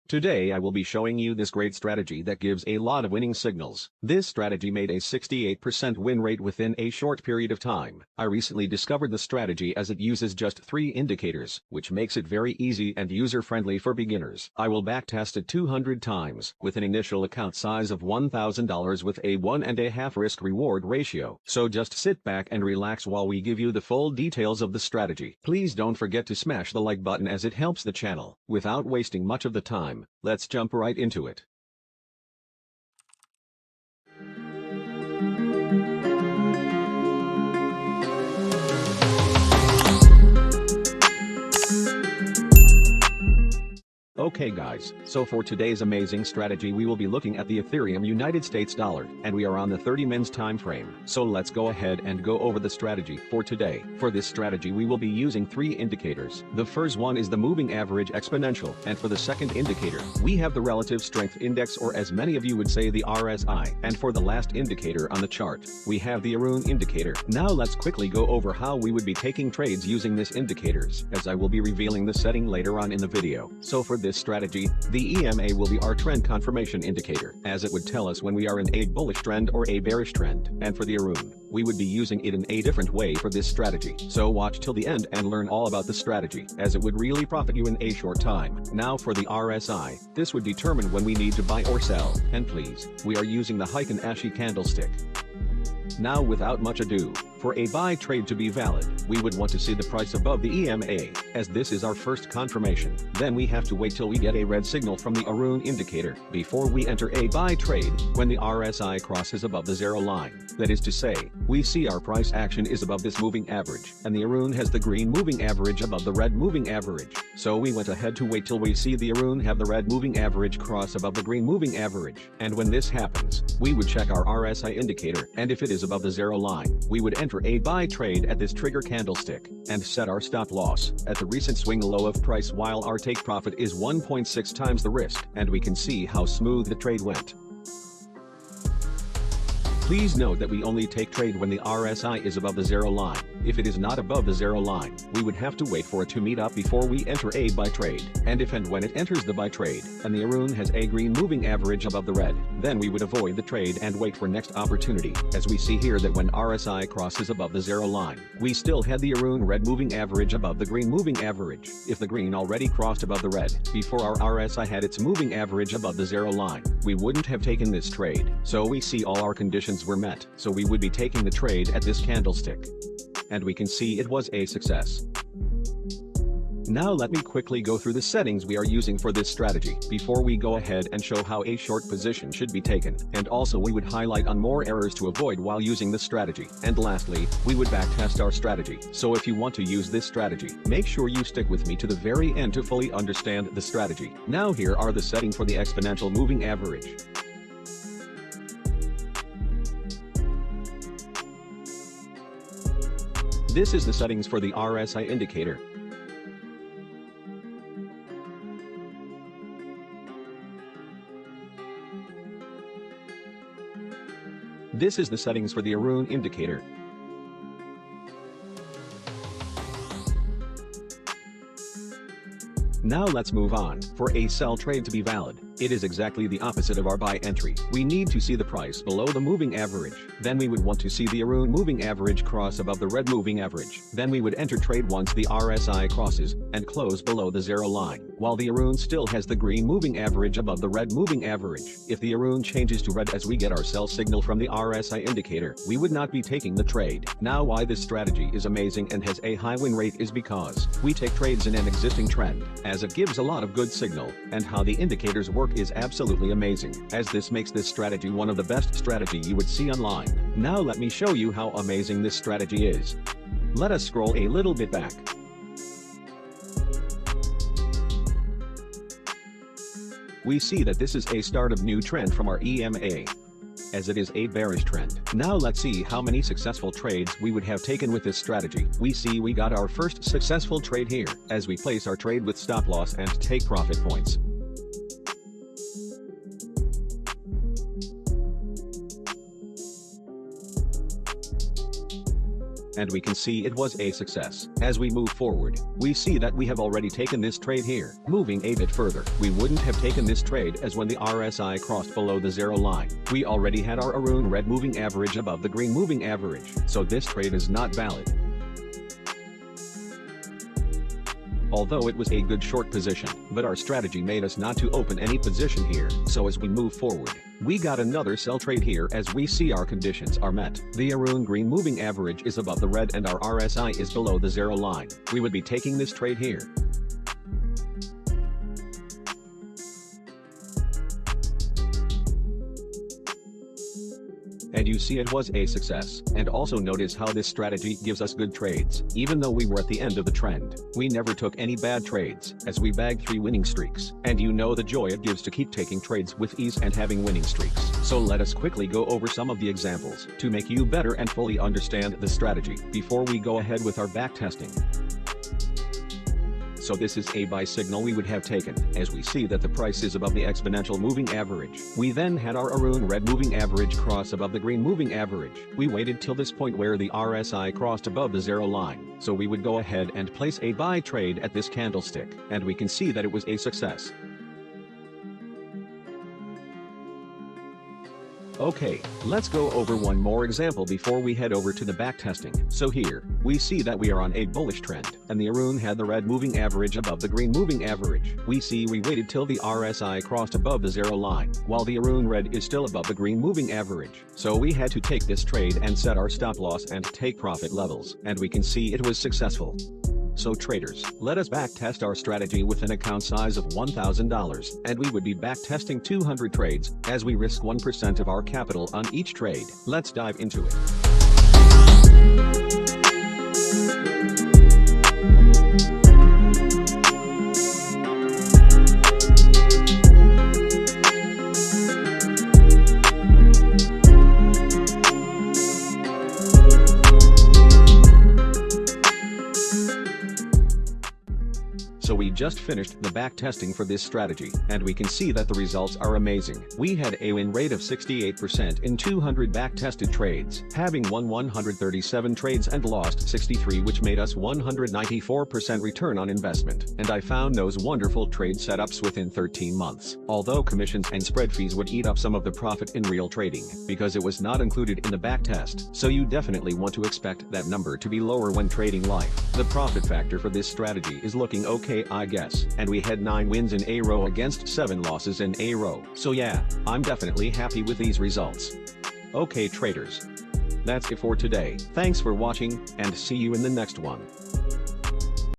Today I will be showing you this great strategy that gives a lot of winning signals. This strategy made a 68% win rate within a short period of time. I recently discovered the strategy as it uses just 3 indicators, which makes it very easy and user-friendly for beginners. I will backtest it 200 times with an initial account size of $1,000 with a 1.5 risk-reward ratio. So just sit back and relax while we give you the full details of the strategy. Please don't forget to smash the like button as it helps the channel. Without wasting much of the time, let's jump right into it. Okay guys, so for today's amazing strategy we will be looking at the Ethereum United States dollar, and we are on the 30-minute time frame. So let's go ahead and go over the strategy for today. For this strategy we will be using 3 indicators. The first one is the moving average exponential, and for the second indicator, we have the relative strength index, or as many of you would say, the RSI, and for the last indicator on the chart, we have the Aroon indicator. Now let's quickly go over how we would be taking trades using these indicators, as I will be revealing the setting later on in the video. So for this strategy, the EMA will be our trend confirmation indicator, as it would tell us when we are in a bullish trend or a bearish trend. And for the Aroon, we would be using it in a different way for this strategy. So watch till the end and learn all about the strategy, as it would really profit you in a short time. Now for the RSI, this would determine when we need to buy or sell. And please, we are using the Heikin Ashi candlestick. Now without much ado, for a buy trade to be valid, we would want to see the price above the EMA, as this is our first confirmation. Then we have to wait till we get a red signal from the Aroon indicator before we enter a buy trade when the RSI crosses above the 0 line. That is to say, we see our price action is above this moving average, and the Aroon has the green moving average above the red moving average. So we went ahead to wait till we see the Aroon have the red moving average cross above the green moving average. And when this happens, we would check our RSI indicator, and if it is above the 0 line, we would enter a buy trade at this trigger candlestick, and set our stop loss at the recent swing low of price, while our take profit is 1.6 times the risk, and we can see how smooth the trade went. Please note that we only take trade when the RSI is above the 0 line. If it is not above the 0 line, we would have to wait for it to meet up before we enter a buy trade. And if and when it enters the buy trade, and the Aroon has a green moving average above the red, then we would avoid the trade and wait for next opportunity, as we see here that when RSI crosses above the 0 line, we still had the Aroon red moving average above the green moving average. If the green already crossed above the red, before our RSI had its moving average above the 0 line, we wouldn't have taken this trade. So we see all our conditions were met, so we would be taking the trade at this candlestick. And we can see it was a success. Now let me quickly go through the settings we are using for this strategy, before we go ahead and show how a short position should be taken, and also we would highlight on more errors to avoid while using the strategy. And lastly, we would backtest our strategy. So if you want to use this strategy, make sure you stick with me to the very end to fully understand the strategy. Now here are the settings for the exponential moving average. This is the settings for the RSI indicator. This is the settings for the Aroon indicator. Now let's move on. For a sell trade to be valid, it is exactly the opposite of our buy entry. We need to see the price below the moving average. Then we would want to see the Aroon moving average cross above the red moving average. Then we would enter trade once the RSI crosses and close below the 0 line, while the Aroon still has the green moving average above the red moving average. If the Aroon changes to red as we get our sell signal from the RSI indicator, we would not be taking the trade. Now why this strategy is amazing and has a high win rate is because we take trades in an existing trend, as it gives a lot of good signal, and how the indicators work is absolutely amazing, as this makes this strategy one of the best strategy you would see online. Now let me show you how amazing this strategy is. Let us scroll a little bit back. We see that this is a start of new trend from our EMA, as it is a bearish trend. Now let's see how many successful trades we would have taken with this strategy. We see we got our first successful trade here, as we place our trade with stop loss and take profit points. and we can see it was a success. As we move forward, we see that we have already taken this trade here. Moving a bit further, we wouldn't have taken this trade as when the RSI crossed below the zero line. We already had our Aroon red moving average above the green moving average, so this trade is not valid. Although it was a good short position, but our strategy made us not to open any position here, so as we move forward, we got another sell trade here as we see our conditions are met. The Aroon green moving average is above the red and our RSI is below the zero line. We would be taking this trade here. And you see it was a success. And also notice how this strategy gives us good trades. Even though we were at the end of the trend, we never took any bad trades, as we bagged 3 winning streaks. And you know the joy it gives to keep taking trades with ease and having winning streaks. So let us quickly go over some of the examples, to make you better and fully understand the strategy, before we go ahead with our backtesting. So this is a buy signal we would have taken, as we see that the price is above the exponential moving average. We then had our Aroon red moving average cross above the green moving average. We waited till this point where the RSI crossed above the zero line, so we would go ahead and place a buy trade at this candlestick, and we can see that it was a success. Okay, let's go over one more example before we head over to the backtesting. So here, we see that we are on a bullish trend, and the Aroon had the red moving average above the green moving average. We see we waited till the RSI crossed above the zero line, while the Aroon red is still above the green moving average. So we had to take this trade and set our stop loss and take profit levels, and we can see it was successful. So traders, let us backtest our strategy with an account size of $1,000, and we would be backtesting 200 trades, as we risk 1% of our capital on each trade. Let's dive into it. So we just finished the backtesting for this strategy, and we can see that the results are amazing. We had a win rate of 68% in 200 backtested trades, having won 137 trades and lost 63, which made us 194% return on investment. And I found those wonderful trade setups within 13 months. Although commissions and spread fees would eat up some of the profit in real trading, because it was not included in the backtest, so you definitely want to expect that number to be lower when trading live. The profit factor for this strategy is looking okay, I guess, and we had 9 wins in a row against 7 losses in a row. So yeah, I'm definitely happy with these results. Okay traders, that's it for today. Thanks for watching, and see you in the next one.